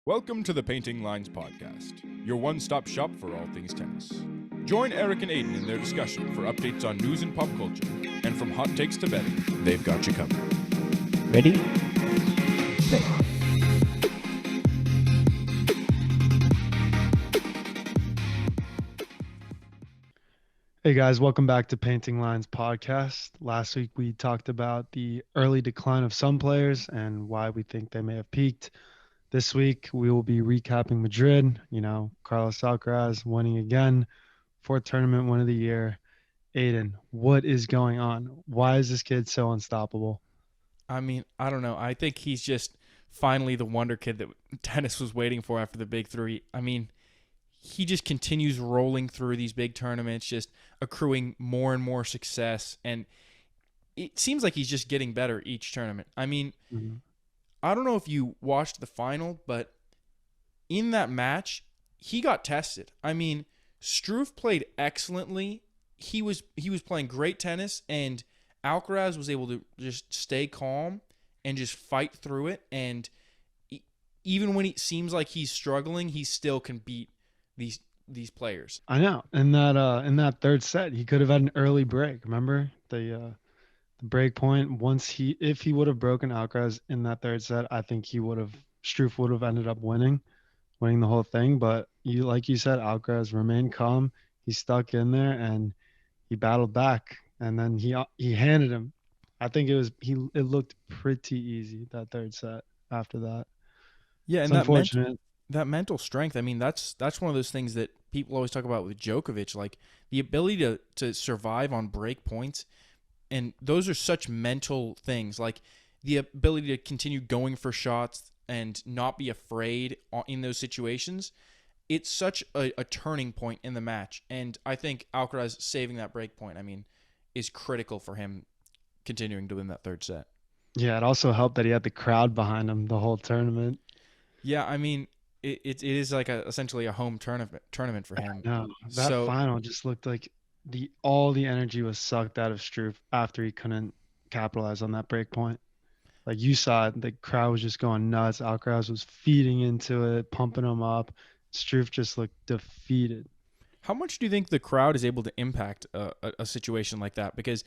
Welcome to the Painting Lines Podcast, your one-stop shop for all things tennis. Join Erik and Aidan in their discussion for updates on news and pop culture, and from hot takes to betting, they've got you covered. Ready? Play. Hey guys, welcome back to Painting Lines Podcast. Last week we talked about the early decline of some players and why we think they may have peaked. This week we will be recapping Madrid, Carlos Alcaraz winning again, fourth tournament win of the year. Aidan, what is going on? Why is this kid so unstoppable? I mean, I don't know. I think he's just finally the wonder kid that tennis was waiting for after the big three. I mean, he just continues rolling through these big tournaments, just accruing more and more success. And it seems like he's just getting better each tournament. I mean, I don't know if you watched the final, but in that match, he got tested. I mean, Struff played excellently. He was playing great tennis, and Alcaraz was able to just stay calm and just fight through it. And even when it seems like he's struggling, he still can beat these players. I know. In that third set, he could have had an early break. Remember the break point? If he would have broken Alcaraz in that third set, I think Struff would have ended up winning the whole thing. But like you said, Alcaraz remained calm. He stuck in there and he battled back. And then he handed him. I think it looked pretty easy, that third set after that. Yeah, it's and unfortunate. That mental strength, I mean, that's one of those things that people always talk about with Djokovic, like the ability to survive on break points. And those are such mental things, like the ability to continue going for shots and not be afraid in those situations. It's such a turning point in the match. And I think Alcaraz saving that break point, I mean, is critical for him continuing to win that third set. Yeah, it also helped that he had the crowd behind him the whole tournament. Yeah, I mean, it is like essentially a home tournament for him. No, that final just looked like all the energy was sucked out of Struff after he couldn't capitalize on that break point. Like you saw it, the crowd was just going nuts. Alcaraz was feeding into it, pumping him up. Struff just looked defeated. How much do you think the crowd is able to impact a situation like that? Because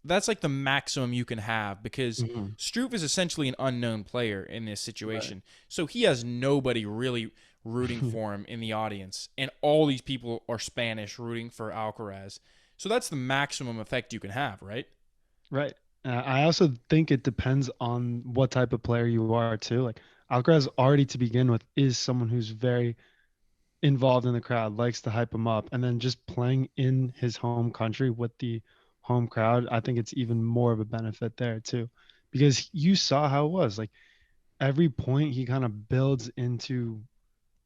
that's like the maximum you can have, because Struff is essentially an unknown player in this situation. Right. So he has nobody really rooting for him in the audience. And all these people are Spanish rooting for Alcaraz. So that's the maximum effect you can have, right? Right. I also think it depends on what type of player you are too. Like Alcaraz already to begin with is someone who's very involved in the crowd, likes to hype him up. And then just playing in his home country with the home crowd, I think it's even more of a benefit there too, because you saw how it was. Like every point he kind of builds into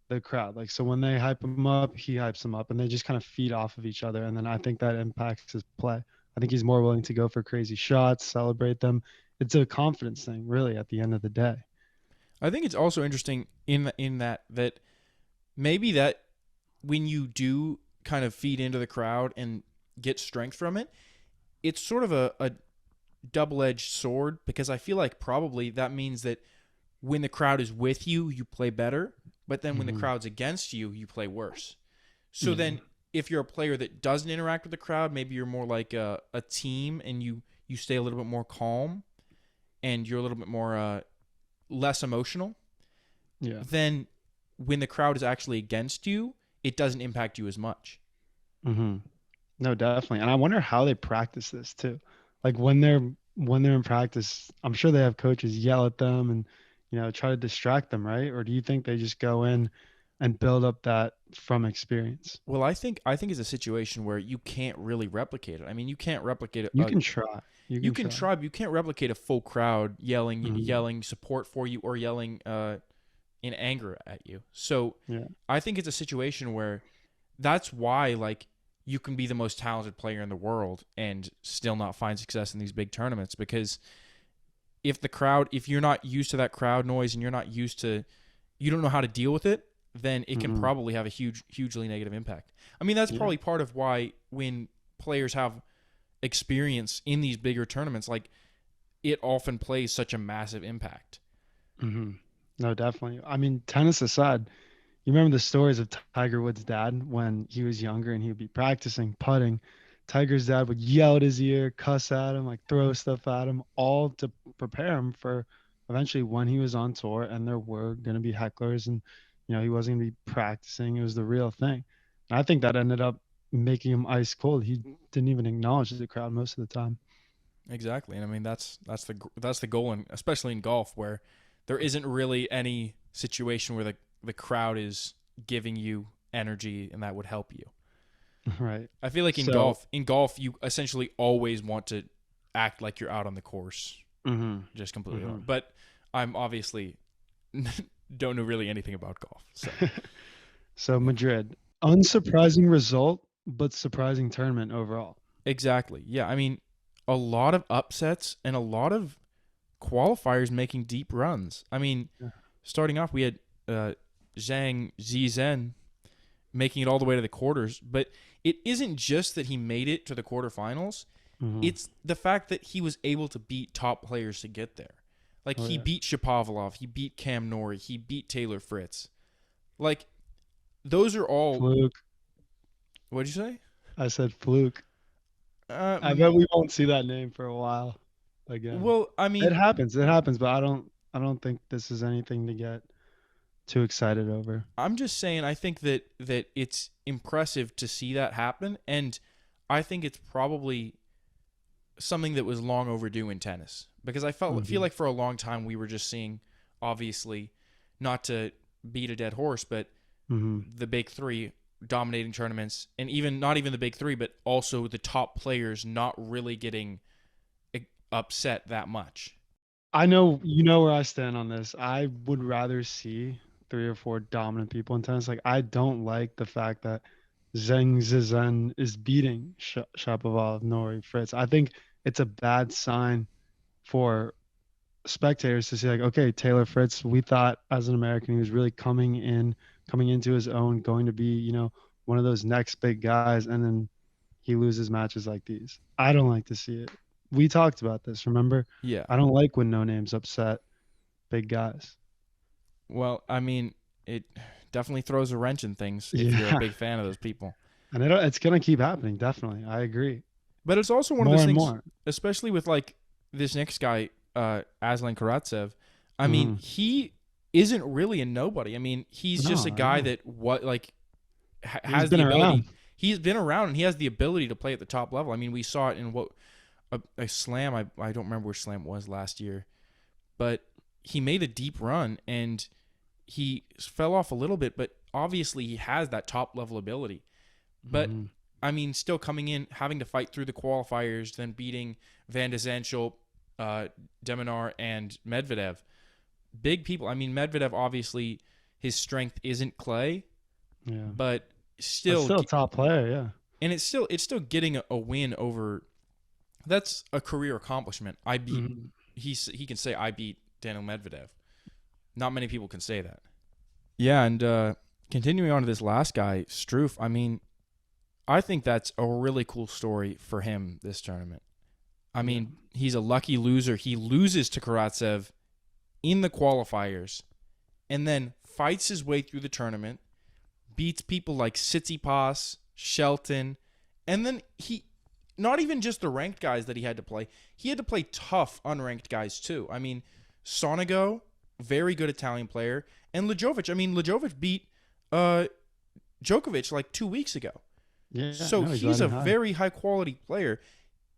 the crowd. Like, so when they hype him up, he hypes them up, and they just kind of feed off of each other. And then I think that impacts his play. I think he's more willing to go for crazy shots, celebrate them. It's a confidence thing, really, at the end of the day. I think it's also interesting in that maybe that when you do kind of feed into the crowd and get strength from it, it's sort of a double-edged sword, because I feel like probably that means that when the crowd is with you, you play better, but then when the crowd's against you, you play worse. So then if you're a player that doesn't interact with the crowd, maybe you're more like a team and you stay a little bit more calm and you're a little bit more less emotional. Yeah. Then when the crowd is actually against you, it doesn't impact you as much. No, definitely. And I wonder how they practice this too. Like when they're in practice, I'm sure they have coaches yell at them and, try to distract them, right? Or do you think they just go in and build up that from experience? Well, I think it's a situation where you can't really replicate it. I mean, you can't replicate it. You can try. You can try, but you can't replicate a full crowd yelling support for you or yelling in anger at you. So yeah. I think it's a situation where that's why, like, you can be the most talented player in the world and still not find success in these big tournaments, because if you're not used to that crowd noise and you don't know how to deal with it, then it can probably have a hugely negative impact. I mean, that's probably part of why when players have experience in these bigger tournaments, like, it often plays such a massive impact. No, definitely. I mean, tennis aside, you remember the stories of Tiger Woods' dad when he was younger and he would be practicing putting. Tiger's dad would yell at his ear, cuss at him, like throw stuff at him, all to prepare him for eventually when he was on tour and there were going to be hecklers and, he wasn't going to be practicing. It was the real thing. And I think that ended up making him ice cold. He didn't even acknowledge the crowd most of the time. Exactly, and I mean that's the goal, and especially in golf where there isn't really any situation where the crowd is giving you energy and that would help you. Right. I feel like So, in golf, you essentially always want to act like you're out on the course, mhm, just completely alone. mhm. But I'm obviously don't know really anything about golf, so So Madrid, unsurprising result, but surprising tournament overall. exactly, yeah. I mean, a lot of upsets and a lot of qualifiers making deep runs. I mean, Yeah. starting off, we had Zhang Zizhen making it all the way to the quarters, but it isn't just that he made it to the quarterfinals. Mhm. It's the fact that he was able to beat top players to get there. Like Oh he yeah. beat Shapovalov, he beat Cam Norrie, he beat Taylor Fritz. Like those are all. Fluke. What'd you say? I said fluke. Uh, I bet we won't see that name for a while again. well, I It mean, happens. It happens, but I don't think this is anything to get too excited over. I'm just saying. I think that it's impressive to see that happen, and I think it's probably something that was long overdue in tennis because I feel Mhm. like for a long time we were just seeing, obviously, not to beat a dead horse, but Mhm. the big three dominating tournaments, and even not even the big three, but also the top players not really getting upset that much. I know you know where I stand on this. I would rather see three or four dominant people in tennis. Like I don't like the fact that Zheng Zizhen is beating Shapovalov, Norrie, Fritz. I think it's a bad sign for spectators to see like, okay, Taylor Fritz, we thought as an American he was really coming into his own, going to be, one of those next big guys, and then he loses matches like these. I don't like to see it. We talked about this, remember? Yeah. I don't like when no names upset big guys. Well, I mean, it definitely throws a wrench in things if you're a Yeah. big fan of those people. And it's gonna keep happening, definitely. I agree. But it's also one of More those and things, more. especially with like this next guy, Aslan Karatsev. I mean, Hmm. he isn't really a nobody. I mean, he's No, just a I guy know. that He's has been the around. ability. He's been around and he has the ability to play at the top level. I mean, we saw it in a slam. I don't remember which slam it was last year, but he made a deep run and he fell off a little bit, but obviously he has that top level ability. But Hmm. I mean, still coming in, having to fight through the qualifiers, then beating Van de Zandschulp, Deminar, and Medvedev. Big people. I mean, Medvedev obviously his strength isn't clay, Yeah. but But still, still a top player, yeah. and it's still getting a win over. That's a career accomplishment. I beat. Hmm. He can say I beat Daniel Medvedev. Not many people can say that. Yeah, and continuing on to this last guy, Struff. I mean, I think that's a really cool story for him this tournament. I Yeah. mean, he's a lucky loser. He loses to Karatsev in the qualifiers and then fights his way through the tournament, beats people like Tsitsipas, Shelton, and then he not even just the ranked guys that he had to play. He had to play tough unranked guys too. I mean, Sonego, very good Italian player, and Lajovic. I mean, Lajovic beat Djokovic like 2 weeks ago. Yeah, So no, he's he's a riding high. very high quality player.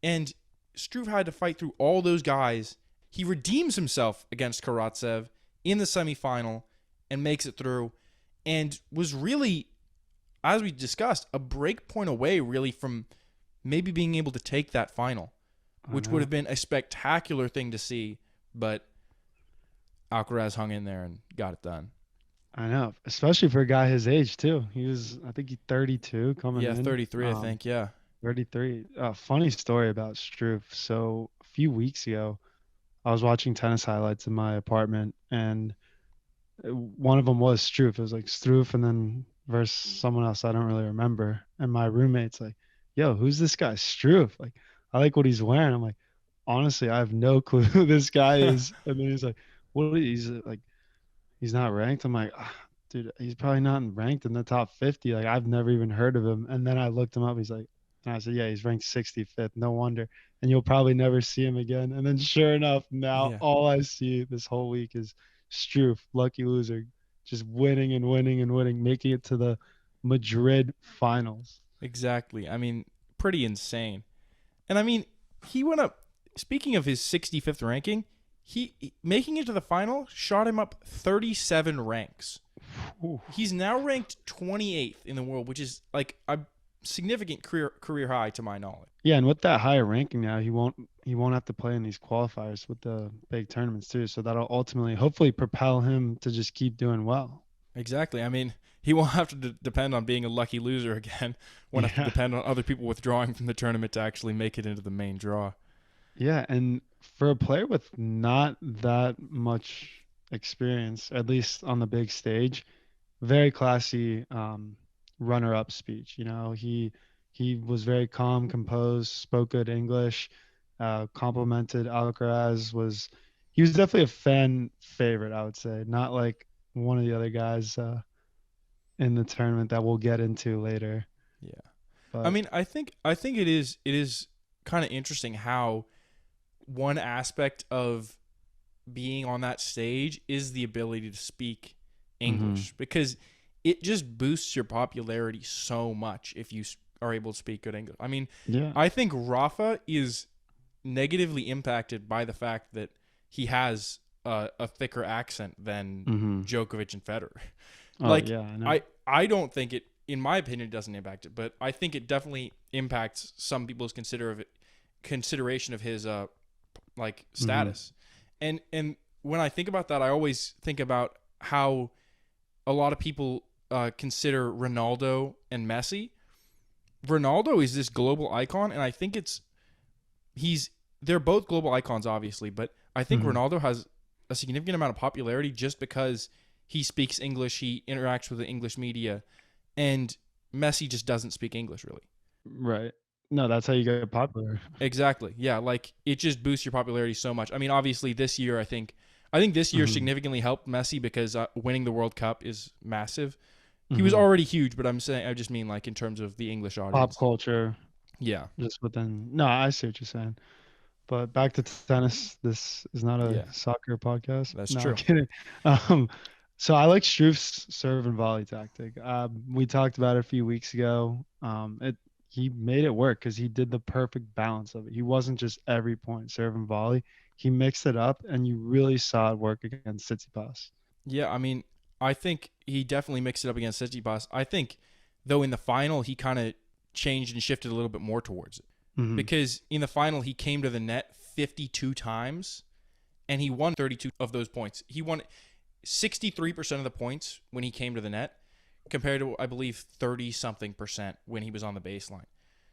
And Struve had to fight through all those guys. He redeems himself against Karatsev in the semifinal and makes it through and was really, as we discussed, a break point away really from maybe being able to take that final, I which would know. have been a spectacular thing to see. But Alcaraz hung in there and got it done. I know, especially for a guy his age too. He was, I think, he 32 coming Yeah, in. 33, I think. Yeah. 33. Funny story about Struve. So a few weeks ago, I was watching tennis highlights in my apartment, and one of them was Struve. It was like Struve, and then versus someone else I don't really remember. And my roommate's like, "Yo, who's this guy, Struve? Like, I like what he's wearing." I'm like, honestly, I have no clue who this guy is. And then he's like, "What? He's like." he's not ranked. I'm like, dude, he's probably not ranked in the top 50. Like, I've never even heard of him. And then I looked him up. He's like, and I said, yeah, he's ranked 65th. No wonder. And you'll probably never see him again. And then sure enough, now Yeah, all I see this whole week is Struff, lucky loser, just winning and winning and winning, making it to the Madrid finals. exactly. I mean, pretty insane. And I mean, he went up. Speaking of his 65th ranking, making it to the final shot him up 37 ranks. Ooh. He's now ranked 28th in the world, which is like a significant career high to my knowledge. Yeah, and with that higher ranking now, he won't have to play in these qualifiers with the big tournaments too. So that'll ultimately, hopefully, propel him to just keep doing well. Exactly. I mean, he won't have to depend on being a lucky loser again. Won't have to Yeah. depend on other people withdrawing from the tournament to actually make it into the main draw. Yeah, and for a player with not that much experience, at least on the big stage, very classy runner-up speech. He was very calm, composed, spoke good English, complimented Alcaraz. He was definitely a fan favorite, I would say, not like one of the other guys in the tournament that we'll get into later. Yeah. I But mean, I think it is kind of interesting how one aspect of being on that stage is the ability to speak mhm. English because it just boosts your popularity so much if you are able to speak good English. I mean, Yeah. I think Rafa is negatively impacted by the fact that he has a thicker accent than Mhm. Djokovic and Federer. Oh Like yeah, I know. I don't think it, in my opinion, it doesn't impact it, but I think it definitely impacts some people's consideration of his like Mhm. status. And when I think about that, I always think about how a lot of people consider Ronaldo and Messi. Ronaldo is this global icon, and I think he's they're both global icons, obviously, but I think Mhm. Ronaldo has a significant amount of popularity just because he speaks English, he interacts with the English media, and Messi just doesn't speak English really. Right. No, that's how you get popular. Exactly. Yeah, like it just boosts your popularity so much. I mean, obviously this year I think this year Mhm. significantly helped Messi because winning the World Cup is massive. He was Mhm. already huge, but I just mean like in terms of the English Pop audience. culture, Yeah. just within. No, I see what you're saying. But back to tennis. This is not a Yeah. soccer podcast. That's No, I'm true. kidding. Um, so I like Struff's serve and volley tactic. We talked about it a few weeks ago. He made it work because he did the perfect balance of it. He wasn't just every point serve and volley. He mixed it up, and you really saw it work against Tsitsipas. Yeah, I mean, I think he definitely mixed it up against Tsitsipas. I think though in the final he kind of changed and shifted a little bit more towards it. Hmm. Because in the final he came to the net 52 times and he won 32 of those points. He won 63% of the points when he came to the net compared to I believe 30 something percent when he was on the baseline.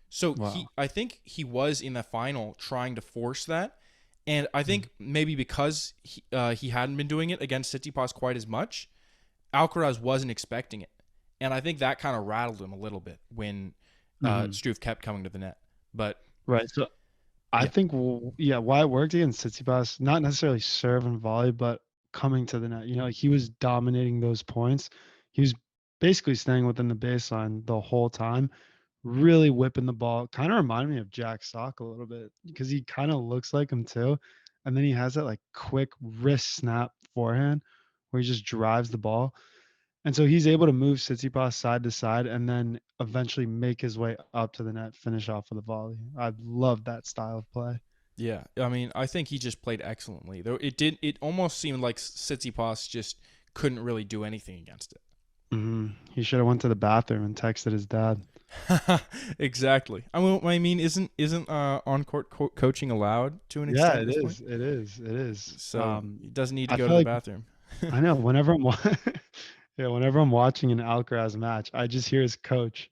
So Wow. I think he was in the final trying to force that, and I think maybe because he hadn't been doing it against Tsitsipas quite as much, Alcaraz wasn't expecting it, and I think that kind of rattled him a little bit when Hmm. Struve kept coming to the net. But Right. So I yeah, think, yeah, why it worked against Tsitsipas, not necessarily serve and volley, but coming to the net. Like he was dominating those points. He was basically staying within the baseline the whole time, really whipping the ball. Kind of reminded me of Jack Sock a little bit because he kind of looks like him too. And then he has that like quick wrist snap forehand where he just drives the ball. And so he's able to move Tsitsipas side to side and then eventually make his way up to the net, finish off with a volley. I love that style of play. yeah. I mean, I think he just played excellently. Though it did, it almost seemed like Tsitsipas just couldn't really do anything against it. He should have went to the bathroom and texted his dad. Exactly. I mean, isn't on court coaching allowed to an Yeah, extent at it this point? is. It is. It is. So he doesn't need to I go to feel the like bathroom. I know whenever yeah, whenever I'm watching an Alcaraz match, I just hear his coach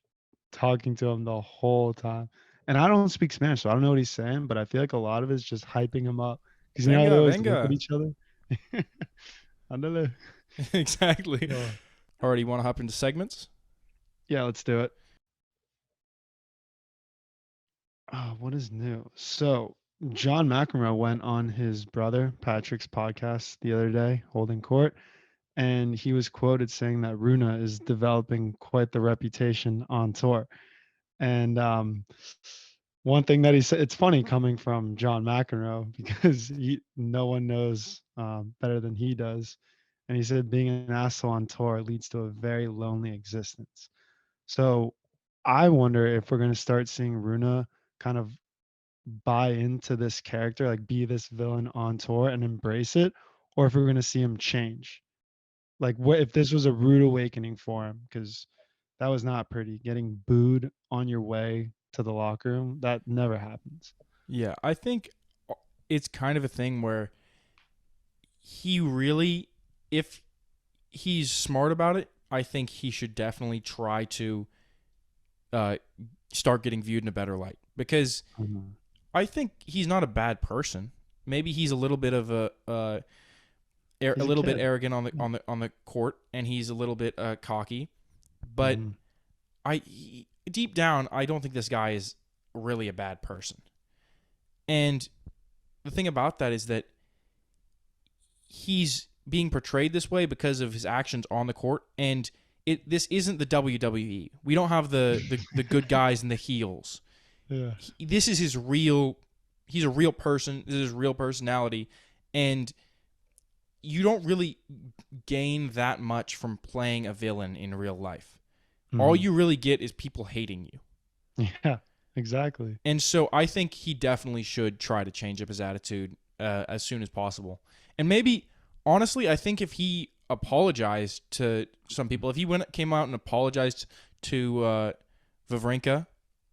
talking to him the whole time. And I don't speak Spanish, so I don't know what he's saying, but I feel like a lot of it's just hyping him up because you know how they Venga, always look at venga. each other. Ándale. Exactly. Oh. Alrighty, you want to hop into segments? Yeah, let's do it. What is new? So John McEnroe went on his brother Patrick's podcast the other day, Holding Court, and he was quoted saying that Runa is developing quite the reputation on tour. And one thing that he said, it's funny coming from John McEnroe because no one knows better than he does. And he said being an asshole on tour leads to a very lonely existence. So I wonder if we're going to start seeing Runa kind of buy into this character, like be this villain on tour and embrace it, or if we're going to see him change. Like, what if this was a rude awakening for him? Because that was not pretty. Getting booed on your way to the locker room, that never happens. Yeah, I think it's kind of a thing where he really, if he's smart about it, I think he should definitely try to start getting viewed in a better light, because Mhm. I think he's not a bad person. Maybe he's a little bit of a He's a little bit kid. arrogant on the court, and he's a little bit cocky. But Mhm. deep down, I don't think this guy is really a bad person. And the thing about that is that he's being portrayed this way because of his actions on the court, and this isn't the WWE. We don't have the good guys and the heels. Yeah. This is his real. He's a real person. This is his real personality, and you don't really gain that much from playing a villain in real life. All Mhm. you really get is people hating you. Yeah. Exactly. And so I think he definitely should try to change up his attitude as soon as possible. And maybe, honestly, I think if he apologized to some people, if he came out and apologized to Wawrinka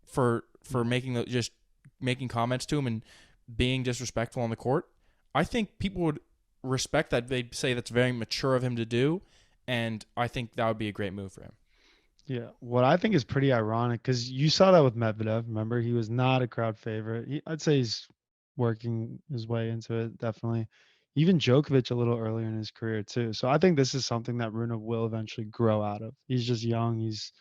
for just making comments to him and being disrespectful on the court, I think people would respect that. They'd say that's very mature of him to do, and I think that would be a great move for him. Yeah. What I think is pretty ironic, because you saw that with Medvedev. Remember, he was not a crowd favorite. I'd say he's working his way into it, definitely. Even Djokovic a little earlier in his career too. So I think this is something that Runa will eventually grow out of. He's just young. He's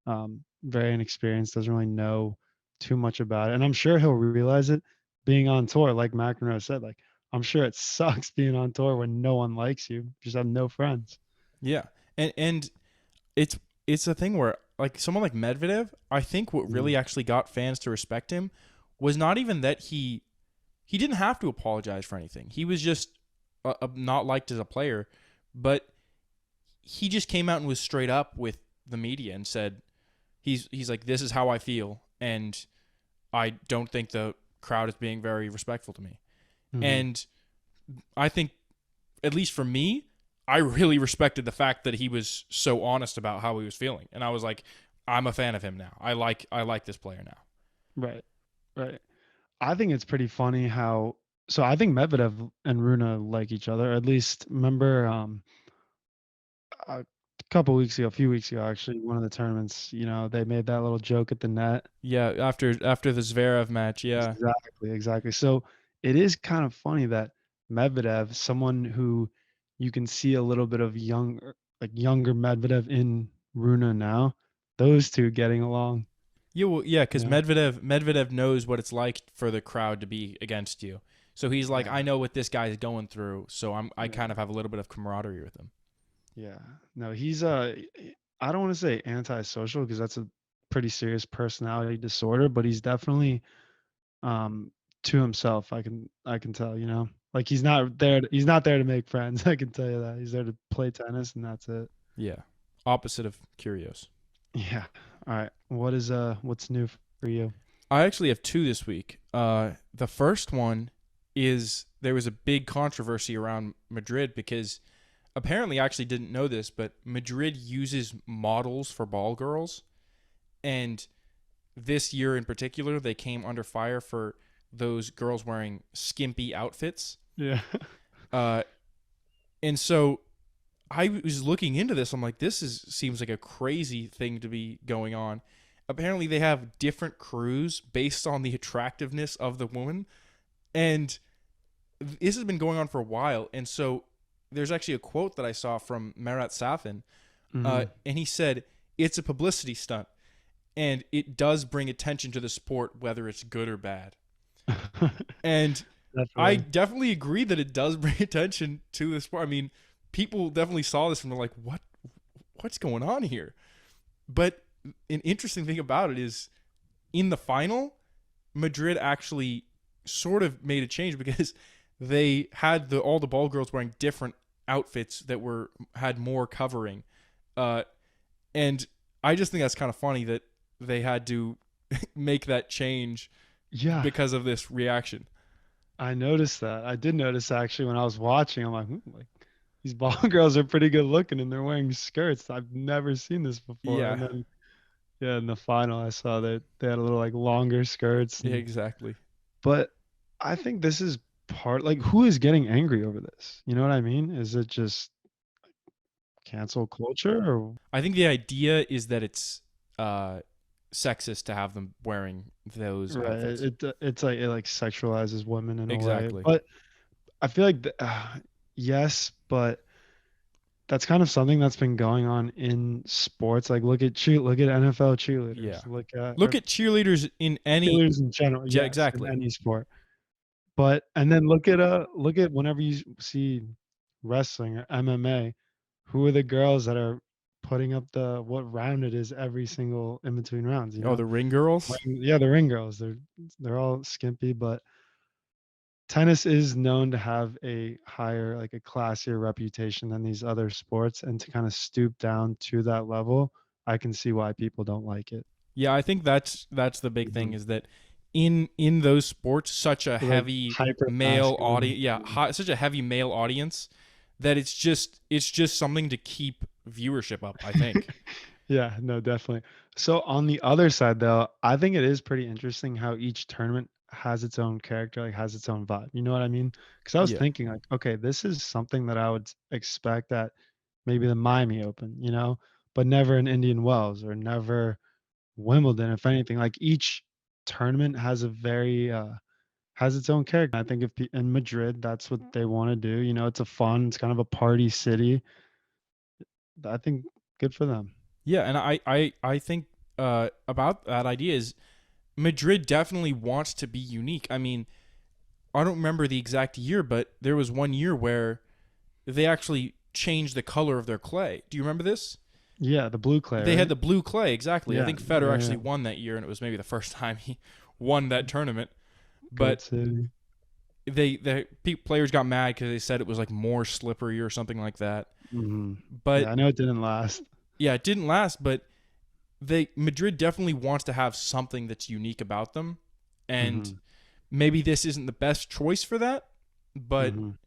very inexperienced. Doesn't really know too much about it, and I'm sure he'll realize it being on tour. Like McEnroe said, like I'm sure it sucks being on tour when no one likes you. You just have no friends. Yeah, and it's a thing where, like, someone like Medvedev, I think what Mm. really actually got fans to respect him was not even that he didn't have to apologize for anything. He was just not liked as a player, but he just came out and was straight up with the media and said he's like, this is how I feel, and I don't think the crowd is being very respectful to me. Mhm. And I think, at least for me, I really respected the fact that he was so honest about how he was feeling, and I was like, I'm a fan of him now. I like this player now. Right, right. I think it's pretty funny how. So I think Medvedev and Runa like each other. At least remember a couple weeks ago, a few weeks ago, actually, one of the tournaments. They made that little joke at the net. Yeah, after the Zverev match, yeah. Exactly, exactly. So it is kind of funny that Medvedev, someone who you can see a little bit of younger Medvedev in Runa now, those two getting along. Yeah, well, yeah, because Yeah, Medvedev knows what it's like for the crowd to be against you. So he's like, yeah, I know what this guy's going through, so I yeah, kind of have a little bit of camaraderie with him. yeah. No, he's I don't want to say antisocial because that's a pretty serious personality disorder, but he's definitely um to himself. I can tell, like he's not there to make friends. I can tell you that. He's there to play tennis and that's it. Yeah, opposite of Kyrgios. Yeah. All right. What's new for you? I actually have two this week. The first one is there was a big controversy around Madrid because apparently I actually didn't know this, but Madrid uses models for ball girls, and this year in particular, they came under fire for those girls wearing skimpy outfits. Yeah. Uh, and so I was looking into this. I'm like, seems like a crazy thing to be going on. Apparently, they have different crews based on the attractiveness of the woman, and this has been going on for a while. And so there's actually a quote that I saw from Marat Safin, Hmm. and he said, "It's a publicity stunt, and it does bring attention to the sport, whether it's good or bad." And I Definitely. definitely agree that it does bring attention to the sport. I mean, people definitely saw this and were like, what's going on here? But an interesting thing about it is in the final, Madrid actually sort of made a change because they had all the ball girls wearing different outfits that had more covering. And I just think that's kind of funny that they had to make that change Yeah, because of this reaction. I noticed that. I did notice actually when I was watching. I'm like these ball girls are pretty good looking and they're wearing skirts. I've never seen this before. Yeah, And then yeah, in the final, I saw that they had a little like longer skirts. yeah, exactly. But I think this is part like who is getting angry over this? You know what I mean? Is it just cancel culture or I think the idea is that it's sexist to have them wearing those right? outfits. It's like it like sexualizes women in a way. Exactly. But I feel like yes, but that's kind of something that's been going on in sports. Like look at NFL Yeah. cheerleaders. Look at Look at cheerleaders in any. cheerleaders in general. Yeah, Yes, in exactly. any sport. But and then look at whenever you see wrestling or MMA, who are the girls that are putting up the what round it is every single in between rounds, you Oh, know? the ring girls. Yeah, the ring girls. They're all skimpy, but tennis is known to have a higher, like a classier reputation than these other sports, and to kind of stoop down to that level, I can see why people don't like it. Yeah, I think that's the big thing Mhm. is that in those sports, such a Like heavy hyper male masculine. audience, yeah, such a heavy male audience that it's just something to keep viewership up. I think. Yeah, no, definitely. So on the other side though, I think it is pretty interesting how each tournament has its own character, like has its own vibe. You know what I mean? Because I was Yeah. thinking like, okay, this is something that I would expect at maybe the Miami Open, you know, but never in Indian Wells or never Wimbledon. If anything, like each tournament has a very has its own character. I think if in Madrid, that's what they want to do. You know, it's a fun, it's kind of a party city. I think good for them. Yeah, and I think about that idea is Madrid definitely wants to be unique. I mean, I don't remember the exact year, but there was one year where they actually changed the color of their clay. Do you remember this? Yeah, the blue clay, They had right? the blue clay, exactly. I Yeah, think Federer yeah, actually yeah. won that year, and it was maybe the first time he won that tournament. Goat But City. players got mad because they said it was like more slippery or something like that. Mhm. But Yeah, I know it didn't last. yeah, it didn't last. But Madrid definitely wants to have something that's unique about them, and Mhm. maybe this isn't the best choice for that. But Mhm.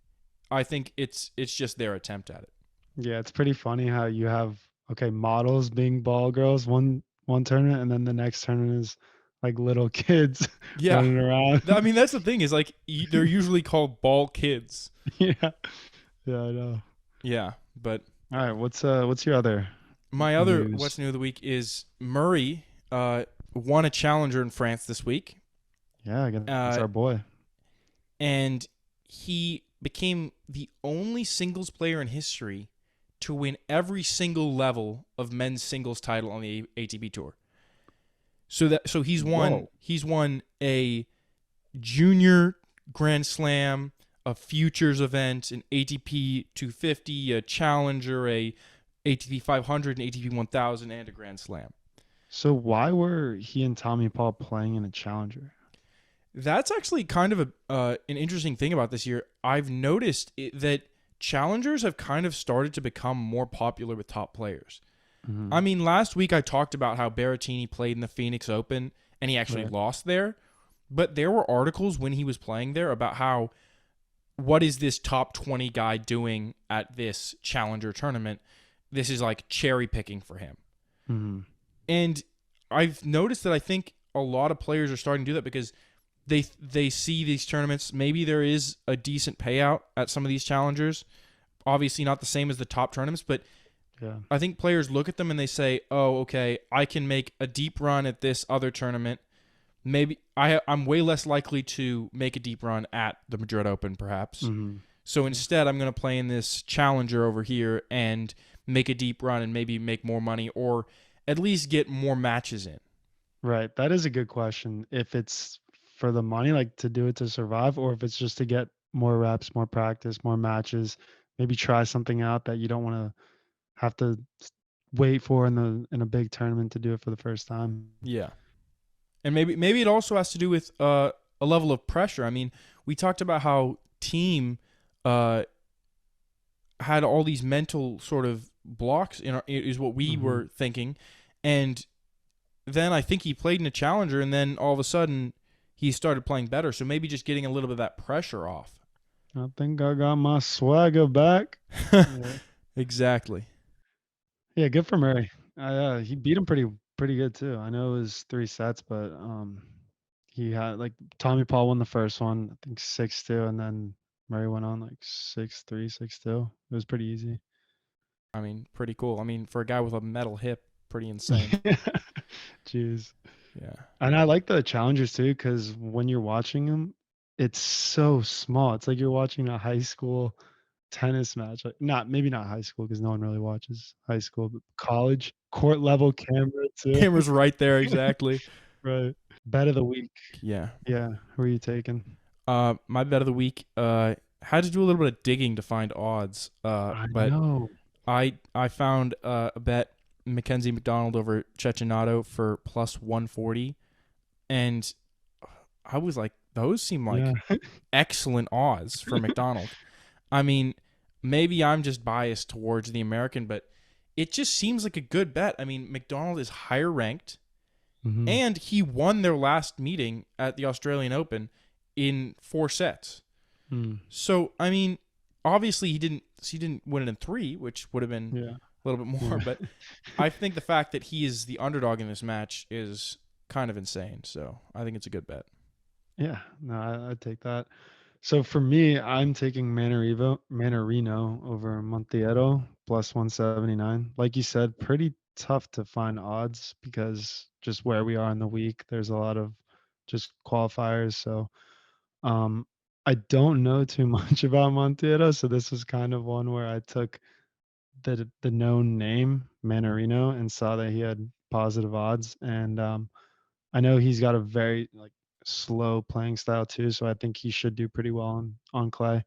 I think it's just their attempt at it. Yeah, it's pretty funny how you have okay, models being ball girls one tournament, and then the next tournament is like little kids Yeah, running around. I mean that's the thing is like they're usually called ball kids. Yeah. Yeah, I know. Yeah, but All right, what's your other my other news? what's new of the week is Murray won a challenger in France this week, Yeah, against uh, our boy. and he became the only singles player in history to win every single level of men's singles title on the ATP tour. So Whoa. he's won a junior Grand Slam, a futures event, an ATP 250, a challenger, a ATP 500, an ATP 1000, and a Grand Slam. So why were he and Tommy Paul playing in a challenger? That's actually kind of an interesting thing about this year. I've noticed that challengers have kind of started to become more popular with top players. I Mhm. mean, last week I talked about how Berrettini played in the Phoenix Open and he actually Right. lost there. But there were articles when he was playing there about how what is this top 20 guy doing at this challenger tournament? This is like cherry picking for him. Mhm. And I've noticed that I think a lot of players are starting to do that because they see these tournaments. Maybe there is a decent payout at some of these challengers. Obviously not the same as the top tournaments, but Yeah. I think players look at them and they say, "Oh, okay, I can make a deep run at this other tournament. Maybe I'm way less likely to make a deep run at the Madrid Open, perhaps. Mhm. So instead, I'm going to play in this challenger over here and make a deep run and maybe make more money or at least get more matches in." Right. That is a good question. If it's for the money, like to do it to survive, or if it's just to get more reps, more practice, more matches, maybe try something out that you don't want to have to wait for in a big tournament to do it for the first time. Yeah. And maybe it also has to do with a level of pressure. I mean, we talked about how team uh, had all these mental sort of blocks is what we Hmm. were thinking, and then I think he played in a challenger, and then all of a sudden he started playing better. So maybe just getting a little bit of that pressure off. I think I got my swagger back. Yeah, Exactly. yeah, good for Murray. He beat him pretty good too. I know it was 3 sets, but he had like Tommy Paul won the first one, I think 6-2, and then Murray went on like 6-3, 6-2. It was pretty easy. I mean, pretty cool. I mean, for a guy with a metal hip, pretty insane. Jeez. Yeah. And I like the challengers too, because when you're watching them, it's so small. It's like you're watching a high school tennis match. Like maybe not high school because no one really watches high school, but college court level camera too. Camera's right there, exactly. Right. Bet of the week. Yeah. Yeah. Who are you taking? My bet of the week had to do a little bit of digging to find odds. I But know. I found a bet Mackenzie McDonald over Cecchinato for plus 140, and I was like, those seem Yeah. like excellent odds for McDonald. I mean, maybe I'm just biased towards the American, but it just seems like a good bet. I mean, McDonald is higher ranked, Hmm. and he won their last meeting at the Australian Open in 4 sets. Mm. So, I mean, obviously he didn't win it in 3, which would have been Yeah. a little bit more, Yeah. but I think the fact that he is the underdog in this match is kind of insane. So, I think it's a good bet. Yeah. No, I'd take that. So for me, I'm taking Manarino over Monteiro plus 179. Like you said, pretty tough to find odds because just where we are in the week, there's a lot of just qualifiers. So um, I don't know too much about Monteiro, so this was kind of one where I took the known name Manarino and saw that he had positive odds, and I know he's got a very like slow playing style too, so I think he should do pretty well on clay.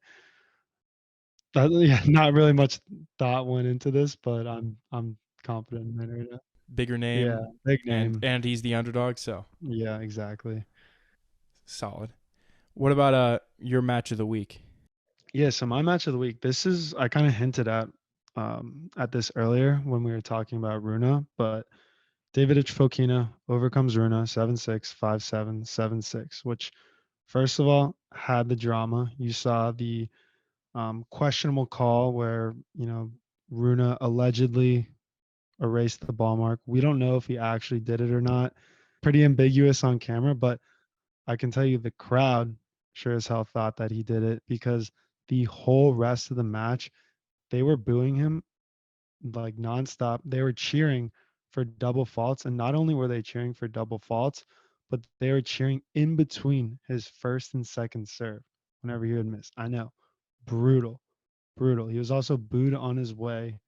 That, yeah, not really much thought went into this, but I'm confident in it right now. Bigger Yeah, name, big and name. and he's the underdog, so Yeah, exactly. solid. What about your match of the week? Yeah, so my match of the week. This is I kind of hinted at this earlier when we were talking about Runa, but David Fokina overcomes Runa 7-6, 5-7, 7-6, which first of all had the drama. You saw the questionable call where, Runa allegedly erased the ball mark. We don't know if he actually did it or not. Pretty ambiguous on camera, but I can tell you the crowd sure as hell thought that he did it because the whole rest of the match, they were booing him like nonstop. They were cheering for double faults. And not only were they cheering for double faults, but they were cheering in between his first and second serve whenever he would miss. I know. Brutal. Brutal. He was also booed on his way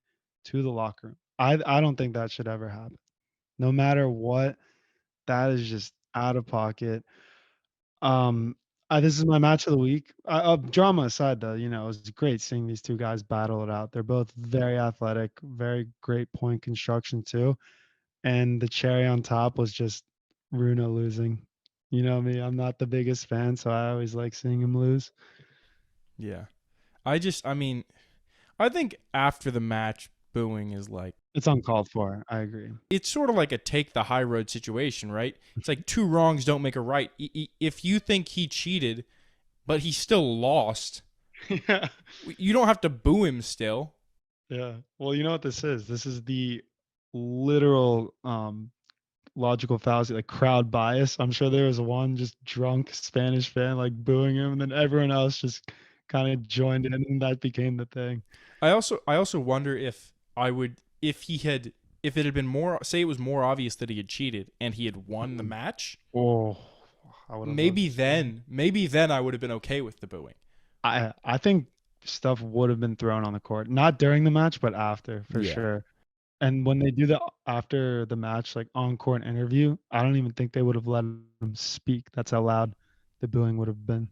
to the locker room. I don't think that should ever happen. No matter what, that is just out of pocket. Um, this is my match of the week. Drama aside, though, it was great seeing these two guys battle it out. They're both very athletic, very great point construction too. And the cherry on top was just Runa losing. You know me, I'm not the biggest fan, so I always like seeing him lose. Yeah. I mean, I think after the match, booing is like, It's uncalled for. I agree. it's sort of like a take the high road situation, right? It's like two wrongs don't make a right. If you think he cheated, but he still lost, Yeah. you don't have to boo him still. Yeah. Well, you know what this is? This is the literal logical fallacy, like crowd bias. I'm sure there was one just drunk Spanish fan like booing him, and then everyone else just kind of joined in, and that became the thing. I also wonder if I would if it had been more, say it was more obvious that he had cheated and he had won the Mhm. match, Oh, I would have loved to see that. maybe then I would have been okay with the booing. I think stuff would have been thrown on the court, not during the match, but after for Yeah. sure. And when they do the after the match, like on court interview, I don't even think they would have let him speak. That's how loud the booing would have been.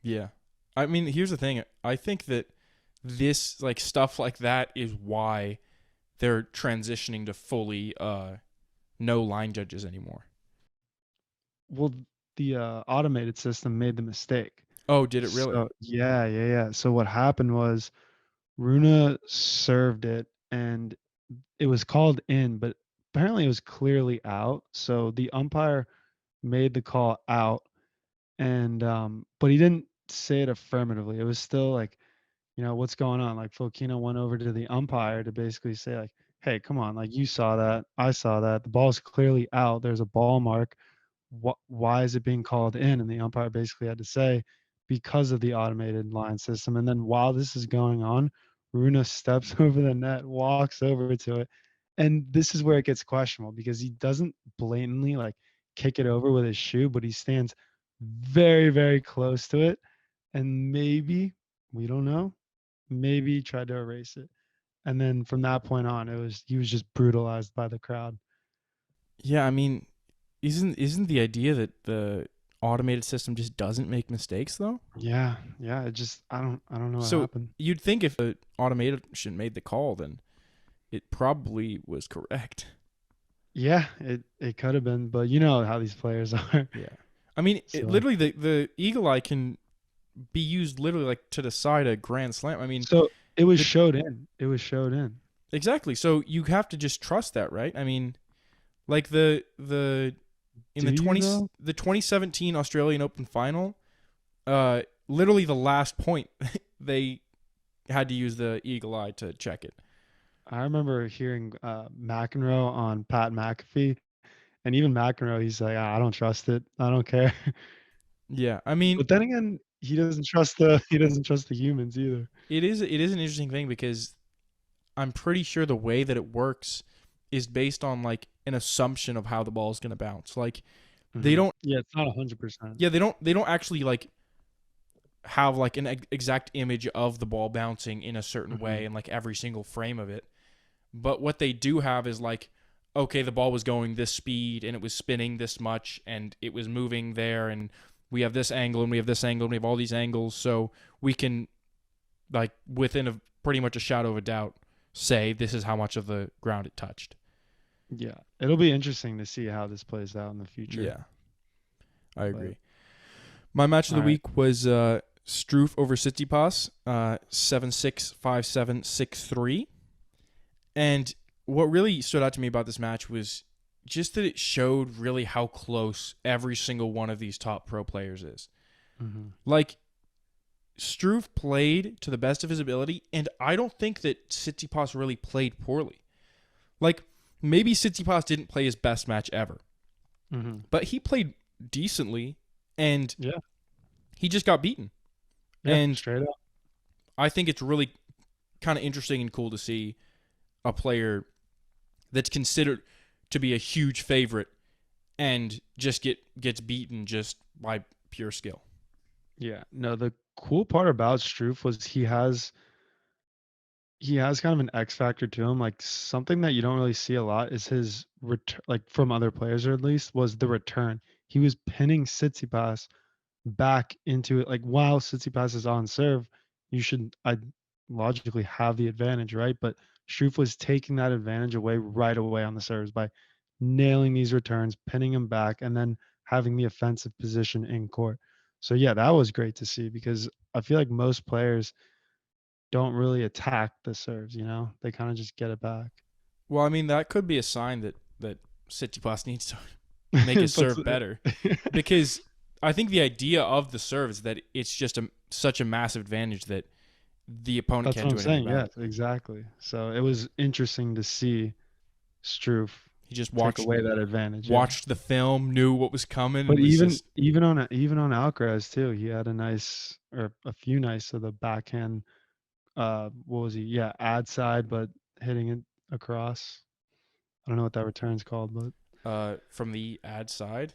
Yeah. I mean, here's the thing. I think that this like stuff like that is why they're transitioning to fully no line judges anymore. Well, the automated system made the mistake. Oh, did it really? So yeah. So what happened was Runa served it and it was called in, but apparently it was clearly out. So the umpire made the call out, and but he didn't say it affirmatively. It was still like, what's going on? Like Filipino went over to the umpire to basically say like, hey, come on, like you saw that, I saw that, the ball's clearly out. There's a ball mark. Why is it being called in? And the umpire basically had to say because of the automated line system. And then while this is going on, Runa steps over the net, walks over to it, and this is where it gets questionable because he doesn't blatantly like kick it over with his shoe, but he stands very, very close to it. And maybe, we don't know, maybe he tried to erase it. And then from that point on, he was just brutalized by the crowd. Yeah, I mean, isn't the idea that the automated system just doesn't make mistakes though? Yeah. It just I don't know what So happened. you'd think if the automation made the call, then it probably was correct. Yeah, it could have been, but you know how these players are. Yeah. I mean, So literally the eagle eye can be used literally like to decide a grand slam. I mean, so it was the- showed in. It was showed in. exactly. So you have to just trust that, right? I mean, like the in Do you though? the 2017 Australian Open final, literally the last point they had to use the eagle eye to check it. I remember hearing McEnroe on Pat McAfee, and even McEnroe, he's like, I don't trust it. I don't care. Yeah, I mean, But then again, he doesn't trust the humans either. it is an interesting thing because I'm pretty sure the way that it works is based on like an assumption of how the ball is going to bounce. Like they don't Yeah, it's not 100%. yeah, they don't actually like have like an exact image of the ball bouncing in a certain way in like every single frame of it. But what they do have is like, okay, the ball was going this speed and it was spinning this much and it was moving there and we have this angle and we have this angle and we have all these angles, so we can like within a pretty much a shadow of a doubt say this is how much of the ground it touched. Yeah, it'll be interesting to see how this plays out in the future. Yeah, I agree. My match of the All right. week was Struff over Tsitsipas, 7-6, 5-7, 6-3. And what really stood out to me about this match was just that it showed really how close every single one of these top pro players is. Like, Struff played to the best of his ability, and I don't think that Tsitsipas really played poorly. Like, maybe Tsitsipas didn't play his best match ever, but he played decently, and Yeah. he just got beaten. Yeah, And straight up. I think it's really kind of interesting and cool to see a player that's considered to be a huge favorite and just gets beaten just by pure skill. Yeah. No, the cool part about Struff was he has kind of an X factor to him. Like something that you don't really see a lot is his return, like from other players or at least was the return. He was pinning Tsitsipas back into it. Like while Tsitsipas is on serve, you should I logically have the advantage, right? But Struff was taking that advantage away right away on the serves by nailing these returns, pinning him back, and then having the offensive position in court. So yeah, that was great to see because I feel like most players don't really attack the serves, They kind of just get it back. Well, I mean, that could be a sign that Tsitsipas needs to make his serve better, because I think the idea of the serve is that it's just such a massive advantage that the opponent That's can't what do I'm anything saying. about Yeah, it. exactly. So it was interesting to see Struff He just take away that advantage. Yeah. watched the film, knew what was coming, But and was just even on Alcaraz too, he had a few nice of the backhand. What was he? Yeah, ad side, but hitting it across. I don't know what that return's called, but from the ad side.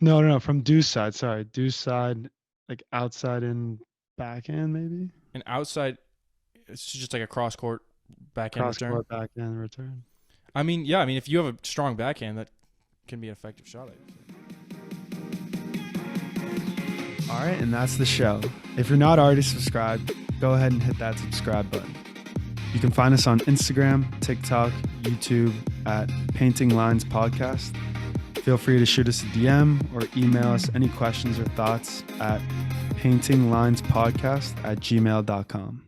no, from deuce side. Sorry, deuce side, like outside in backhand maybe. And outside, it's just like a cross court backhand Cross return. court backhand return. I mean, yeah. I mean, if you have a strong backhand, that can be an effective shot. All right, and that's the show. If you're not already subscribed, go ahead and hit that subscribe button. You can find us on Instagram, TikTok, YouTube at Painting Lines Podcast. Feel free to shoot us a DM or email us any questions or thoughts at paintinglinespodcast@gmail.com.